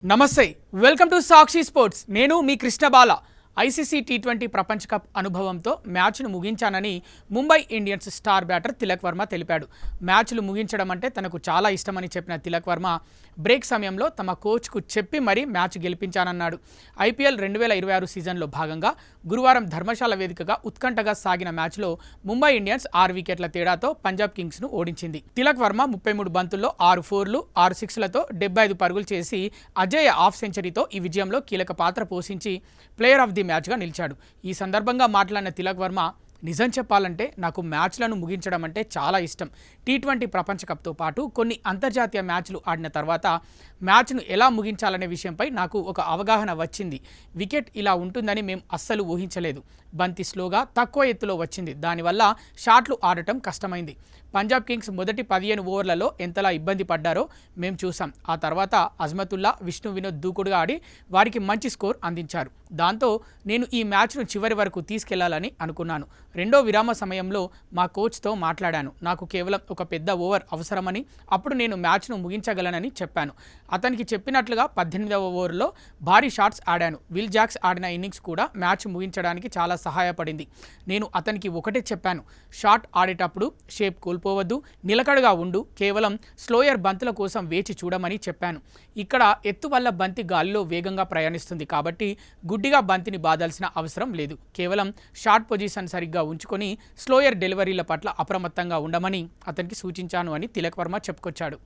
నమస్తే welcome to Sakshi sports నేను మీ కృష్ణబాల ఐసీసీ టీ20 ప్రపంచ కప్ అనుభవంతో మ్యాచ్ను ముగించానని Mumbai Indians star batter Tilak Varma తెలిపాడు. మ్యాచ్లు ముగించడం అంటే తనకు చాలా ఇష్టమని చెప్పిన తిలక్ వర్మ బ్రేక్ సమయంలో తమ కోచ్కు చెప్పి మరీ మ్యాచ్ గెలిపించానన్నాడు. ఐపీఎల్ 2026 సీజన్లో భాగంగా గురువారం ధర్మశాల వేదికగా ఉత్కంఠగా సాగిన మ్యాచ్లో ముంబై ఇండియన్స్ 6 వికెట్ల తేడాతో పంజాబ్ కింగ్స్ను ఓడించింది. తిలక్ వర్మ 33 బంతుల్లో 6 ఫోర్లు 6 సిక్స్లతో 75 పరుగులు చేసి అజేయ హాఫ్ సెంచరీతో ఈ విజయంలో కీలక పాత్ర పోషించి ప్లేయర్ ఆఫ్ ది మ్యాచ్గా నిలిచాడు. ఈ సందర్భంగా మాట్లాడిన తిలక్ వర్మ, నిజం చెప్పాలంటే నాకు మ్యాచ్లను ముగించడం అంటే చాలా ఇష్టం. టీ20 ప్రపంచ కప్తో పాటు కొన్ని అంతర్జాతీయ మ్యాచ్లు ఆడిన తర్వాత మ్యాచ్ను ఎలా ముగించాలనే విషయంపై నాకు ఒక అవగాహన వచ్చింది. వికెట్ ఇలా ఉంటుందని మేము అస్సలు ఊహించలేదు. బంతి స్లోగా తక్కువ ఎత్తులో వచ్చింది. దానివల్ల షాట్లు ఆడటం కష్టమైంది. పంజాబ్ కింగ్స్ మొదటి 15 ఓవర్లలో ఎంతలా ఇబ్బంది పడ్డారో మేము చూసాం. ఆ తర్వాత అజ్మతుల్లా, విష్ణు వినోద్ దూకుడుగా ఆడి వారికి మంచి స్కోర్ అందించారు. దాంతో నేను ఈ మ్యాచ్ను చివరి వరకు తీసుకెళ్లాలని అనుకున్నాను. రెండో విరామ సమయంలో మా కోచ్తో మాట్లాడాను. నాకు కేవలం ఒక పెద్ద ఓవర్ అవసరమని, అప్పుడు నేను మ్యాచ్ను ముగించగలనని చెప్పాను. అతనికి చెప్పినట్లుగా 18వ ఓవర్లో భారీ షాట్స్ ఆడాను. విల్ జాక్స్ ఆడిన ఇన్నింగ్స్ కూడా మ్యాచ్ ముగించడానికి చాలా సహాయపడింది. నేను అతనికి ఒకటే చెప్పాను, షాట్ ఆడేటప్పుడు షేప్ కోల్పోవద్దు, నిలకడగా ఉండు, కేవలం స్లోయర్ బంతుల కోసం వేచి చూడమని చెప్పాను. ఇక్కడ ఎత్తు వల్ల బంతి గాలిలో వేగంగా ప్రయాణిస్తుంది కాబట్టి గుడ్డిగా బంతిని బాదాల్సిన అవసరం లేదు. కేవలం షార్ట్ పొజిషన్ సరిగ్గా ఉంచుకొని స్లోయర్ డెలివరీల పట్ల అప్రమత్తంగా ఉండమని అతనికి సూచించాను అని తిలక్ వర్మ చెప్పుకొచ్చాడు.